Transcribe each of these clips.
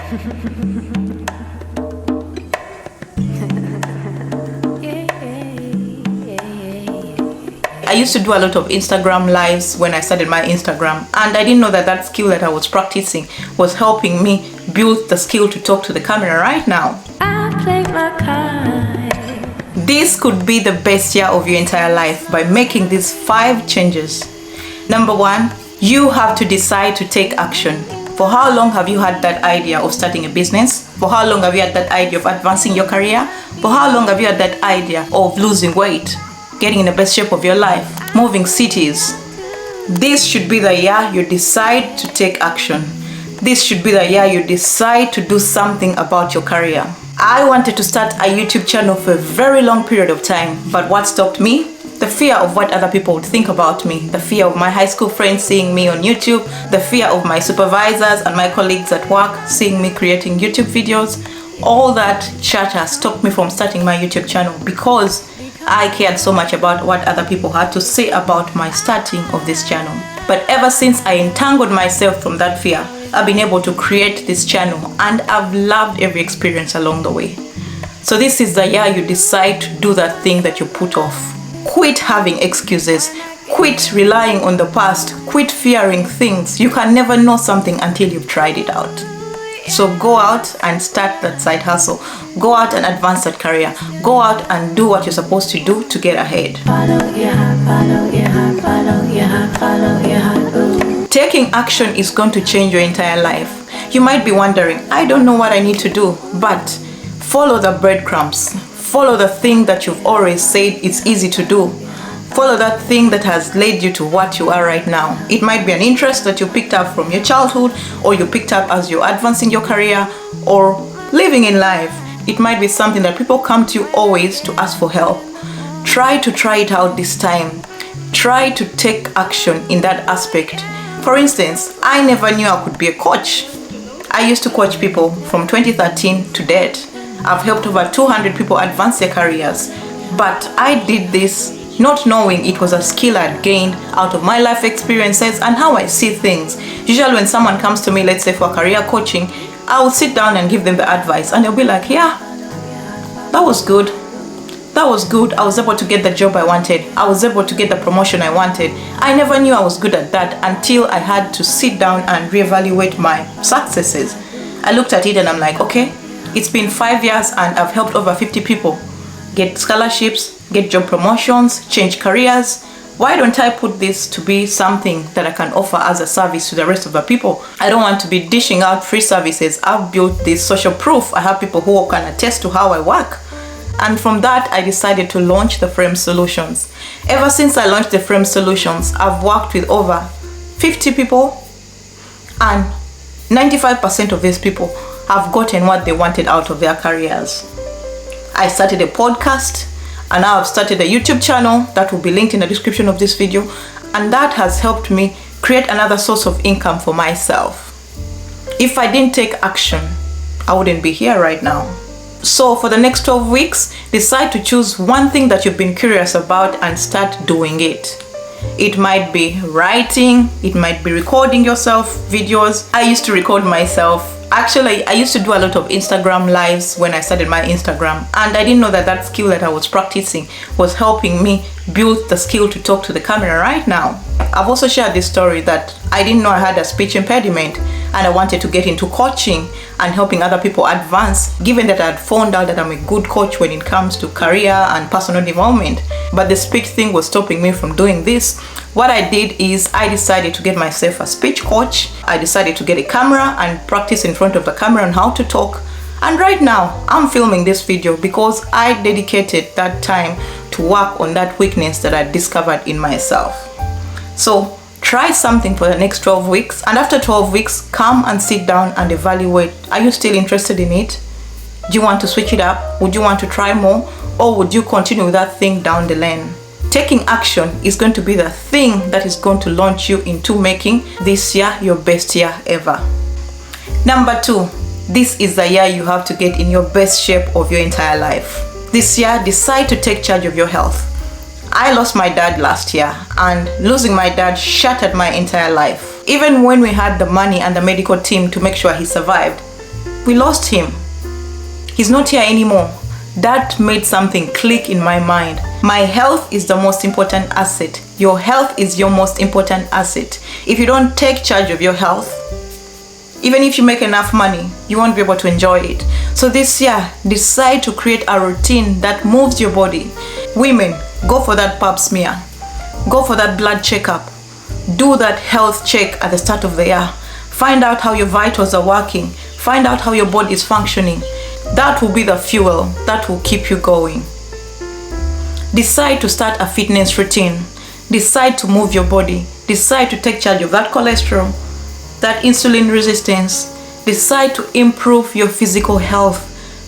I used to do a lot of Instagram lives when I started my Instagram, and I didn't know that that skill that I was practicing was helping me build the skill to talk to the camera right now. I played my card. This could be the best year of your entire life by making these 5 changes. Number 1, you have to decide to take action. For how long have you had that idea of starting a business? For how long have you had that idea of advancing your career? For how long have you had that idea of losing weight, getting in the best shape of your life, moving cities? This should be the year you decide to take action. This should be the year you decide to do something about your career. I wanted to start a YouTube channel for a very long period of time, but what stopped me? The fear of what other people would think about me, the fear of my high school friends seeing me on YouTube, the fear of my supervisors and my colleagues at work seeing me creating YouTube videos. All that chatter stopped me from starting my YouTube channel because I cared so much about what other people had to say about my starting of this channel. But ever since I entangled myself from that fear, I've been able to create this channel, and I've loved every experience along the way. So this is the year you decide to do that thing that you put off. Quit having excuses. Quit relying on the past. Quit fearing things. You can never know something until you've tried it out. So go out and start that side hustle. Go out and advance that career. Go out and do what you're supposed to do to get ahead. Taking action is going to change your entire life. You might be wondering, I don't know what I need to do, but follow the breadcrumbs. Follow the thing that you've always said it's easy to do. Follow that thing that has led you to what you are right now. It might be an interest that you picked up from your childhood, or you picked up as you're advancing your career or living in life. It might be something that people come to you always to ask for help. Try it out this time. Try to take action in that aspect. For instance, I never knew I could be a coach. I used to coach people from 2013 to date. I've helped over 200 people advance their careers. But I did this not knowing it was a skill I'd gained out of my life experiences and how I see things. Usually when someone comes to me, let's say for career coaching, I will sit down and give them the advice, and they'll be like, yeah, that was good. That was good. I was able to get the job I wanted. I was able to get the promotion I wanted. I never knew I was good at that until I had to sit down and reevaluate my successes. I looked at it and I'm like, okay, it's been 5 years and I've helped over 50 people get scholarships, get job promotions, change careers. Why don't I put this to be something that I can offer as a service to the rest of the people? I don't want to be dishing out free services. I've built this social proof. I have people who can attest to how I work. And from that, I decided to launch the Frame Solutions. Ever since I launched the Frame Solutions, I've worked with over 50 people, and 95% of these people have gotten what they wanted out of their careers. I started a podcast, and now I've started a YouTube channel that will be linked in the description of this video, and that has helped me create another source of income for myself. If I didn't take action, I wouldn't be here right now. So for the next 12 weeks, decide to choose one thing that you've been curious about and start doing it. It might be writing, it might be recording yourself videos. I used to record myself. Actually, I used to do a lot of Instagram lives when I started my Instagram, and I didn't know that that skill that I was practicing was helping me build the skill to talk to the camera right now. I've also shared this story that I didn't know I had a speech impediment, and I wanted to get into coaching and helping other people advance, given that I'd found out that I'm a good coach when it comes to career and personal development. But the speech thing was stopping me from doing this. What I did is I decided to get myself a speech coach. I decided to get a camera and practice in front of the camera on how to talk. And right now, I'm filming this video because I dedicated that time to work on that weakness that I discovered in myself. So try something for the next 12 weeks, and after 12 weeks, come and sit down and evaluate. Are you still interested in it? Do you want to switch it up? Would you want to try more? Or would you continue with that thing down the lane? Taking action is going to be the thing that is going to launch you into making this year your best year ever. Number 2, this is the year you have to get in your best shape of your entire life. This year, decide to take charge of your health. I lost my dad last year, and losing my dad shattered my entire life. Even when we had the money and the medical team to make sure he survived, We lost him. He's not here anymore. That made something click in my mind. My health is the most important asset. Your health is your most important asset. If you don't take charge of your health, even if you make enough money, you won't be able to enjoy it. So this year, decide to create a routine that moves your body. Women, go for that pap smear. Go for that blood checkup. Do that health check at the start of the year. Find out how your vitals are working. Find out how your body is functioning. That will be the fuel that will keep you going. Decide to start a fitness routine. Decide to move your body. Decide to take charge of that cholesterol, that insulin resistance. Decide to improve your physical health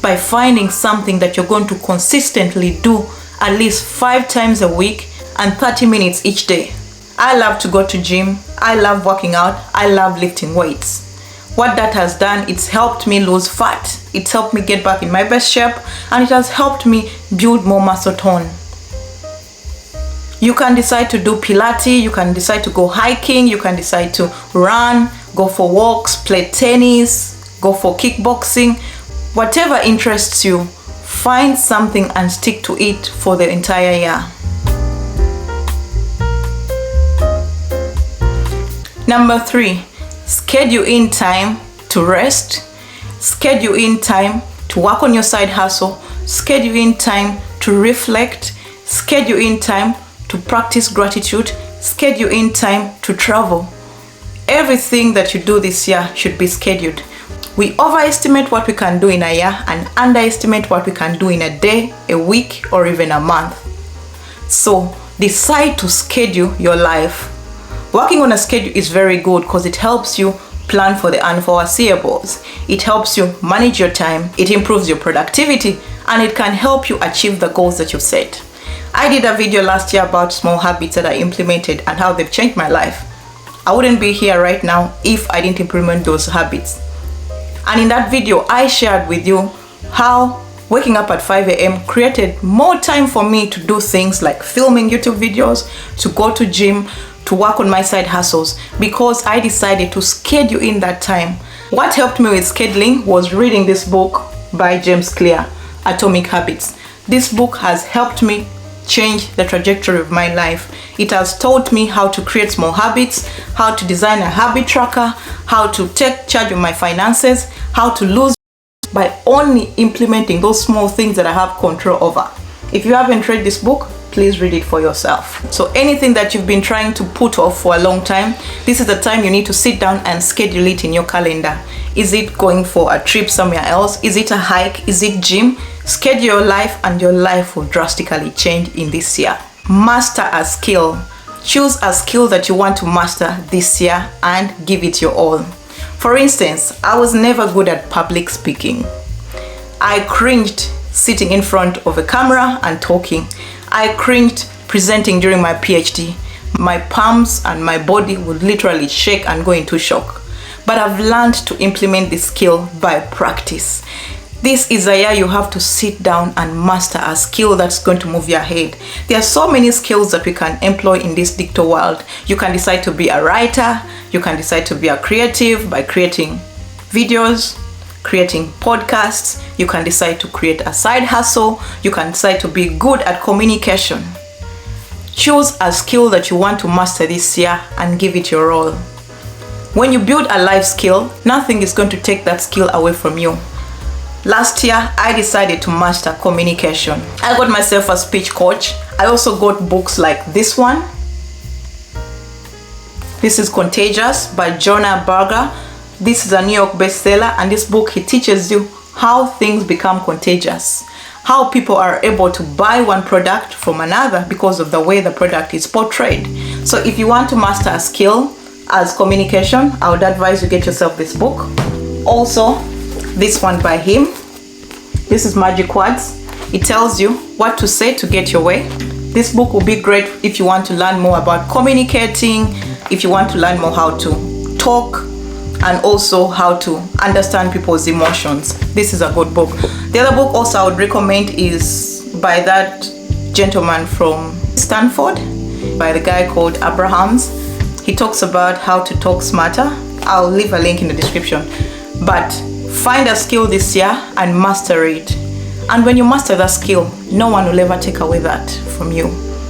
by finding something that you're going to consistently do at least 5 times a week and 30 minutes each day. I love to go to gym. I love working out. I love lifting weights. What that has done, it's helped me lose fat. It's helped me get back in my best shape, and it has helped me build more muscle tone. You can decide to do Pilates, you can decide to go hiking, you can decide to run, go for walks, play tennis, go for kickboxing. Whatever interests you, find something and stick to it for the entire year. Number 3, schedule in time to rest, schedule in time to work on your side hustle, schedule in time to reflect, schedule in time to practice gratitude, schedule in time to travel. Everything that you do this year should be scheduled. We overestimate what we can do in a year and underestimate what we can do in a day, a week, or even a month. So decide to schedule your life. Working on a schedule is very good because it helps you plan for the unforeseeables. It helps you manage your time, it improves your productivity, and it can help you achieve the goals that you've set. I did a video last year about small habits that I implemented and how they've changed my life. I wouldn't be here right now if I didn't implement those habits. And in that video, I shared with you how waking up at 5 a.m. created more time for me to do things like filming YouTube videos, to go to gym, to work on my side hustles, because I decided to schedule in that time. What helped me with scheduling was reading this book by James Clear, Atomic Habits. This book has helped me change the trajectory of my life. It has taught me how to create small habits, how to design a habit tracker, how to take charge of my finances, how to lose by only implementing those small things that I have control over. If you haven't read this book, please read it for yourself. So anything that you've been trying to put off for a long time, this is the time you need to sit down and schedule it in your calendar. Is it going for a trip somewhere else? Is it a hike? Is it gym? Schedule your life and your life will drastically change in this year. Master a skill. Choose a skill that you want to master this year and give it your all. For instance, I was never good at public speaking. I cringed sitting in front of a camera and talking. I cringed presenting during my PhD. My palms and my body would literally shake and go into shock. But I've learned to implement this skill by practice. This is a year you have to sit down and master a skill that's going to move your head. There are so many skills that we can employ in this digital world. You can decide to be a writer. You can decide to be a creative by creating videos, creating podcasts. You can decide to create a side hustle. You can decide to be good at communication. Choose a skill that you want to master this year and give it your all. When you build a life skill, nothing is going to take that skill away from you. Last year, I decided to master communication. I got myself a speech coach. I also got books like this one. This is Contagious by Jonah Berger. This is a New York bestseller, and this book, he teaches you how things become contagious. How people are able to buy one product from another because of the way the product is portrayed. So if you want to master a skill as communication, I would advise you get yourself this book. Also, this one by him. This is Magic Words. It tells you what to say to get your way. This book will be great if you want to learn more about communicating, if you want to learn more how to talk, and also how to understand people's emotions. This is a good book. The other book also I would recommend is by that gentleman from Stanford, by the guy called Abrahams. He talks about how to talk smarter. I'll leave a link in the description. But Find a skill this year and master it. And when you master that skill, no one will ever take away that from you.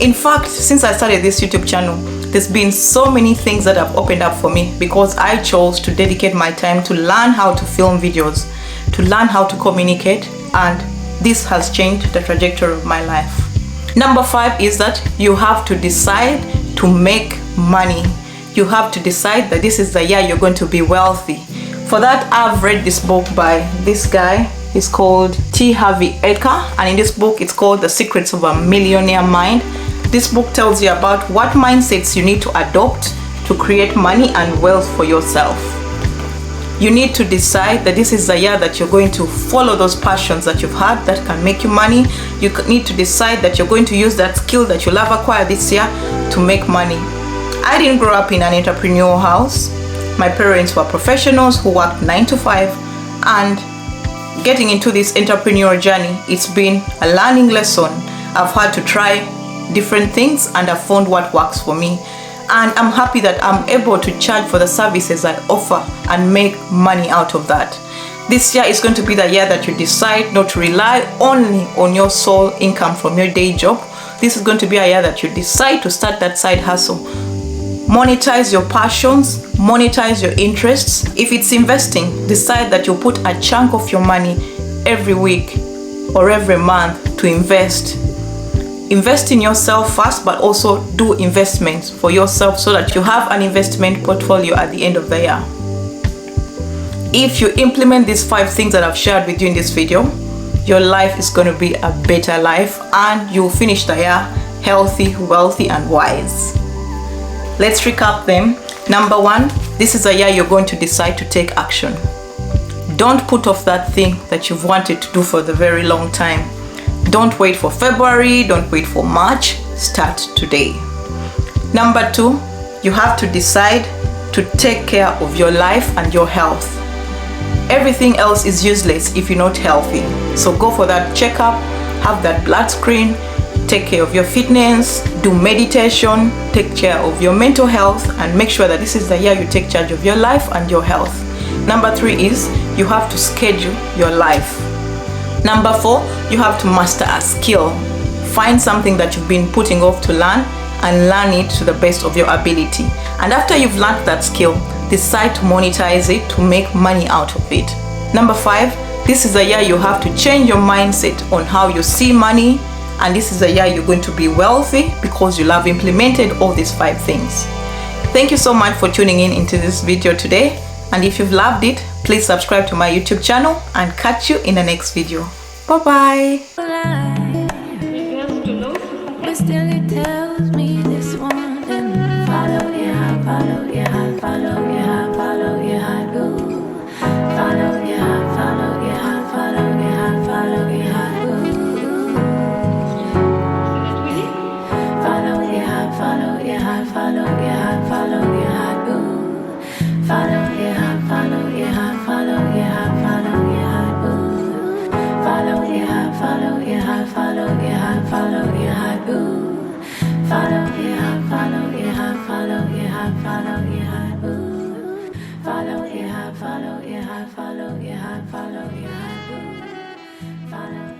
In fact, since I started this YouTube channel, there's been so many things that have opened up for me because I chose to dedicate my time to learn how to film videos, to learn how to communicate, and this has changed the trajectory of my life. Number 5 is that you have to decide to make money. You have to decide that this is the year you're going to be wealthy. For that, I've read this book by this guy. It's called T. Harvey Eker, and in this book it's called The Secrets of a Millionaire Mind. This book tells you about what mindsets you need to adopt to create money and wealth for yourself. You need to decide that this is the year that you're going to follow those passions that you've had that can make you money. You need to decide that you're going to use that skill that you'll have acquired this year to make money. I didn't grow up in an entrepreneurial house. My parents were professionals who worked 9 to 5, and getting into this entrepreneurial journey, it's been a learning lesson. I've had to try different things and I've found what works for me. And I'm happy that I'm able to charge for the services I offer and make money out of that. This year is going to be the year that you decide not to rely only on your sole income from your day job. This is going to be a year that you decide to start that side hustle. Monetize your passions, monetize your interests. If it's investing, decide that you'll put a chunk of your money every week or every month to invest. Invest in yourself first, but also do investments for yourself so that you have an investment portfolio at the end of the year. If you implement these 5 things that I've shared with you in this video, your life is going to be a better life and you'll finish the year healthy, wealthy, and wise. Let's recap them. Number 1, this is a year you're going to decide to take action. Don't put off that thing that you've wanted to do for the very long time. Don't wait for February, don't wait for March, start today. Number 2, you have to decide to take care of your life and your health. Everything else is useless if you're not healthy. So go for that checkup, have that blood screen, take care of your fitness, do meditation, take care of your mental health, and make sure that this is the year you take charge of your life and your health. Number 3 is you have to schedule your life. Number 4, you have to master a skill. Find something that you've been putting off to learn and learn it to the best of your ability. And after you've learned that skill, decide to monetize it to make money out of it. Number 5, this is the year you have to change your mindset on how you see money, and this is the year you're going to be wealthy because you'll have implemented all these 5 things. Thank you so much for tuning in into this video today. And if you've loved it, please subscribe to my YouTube channel and catch you in the next video. Bye bye. Follow your heart, follow your heart, follow your heart, follow.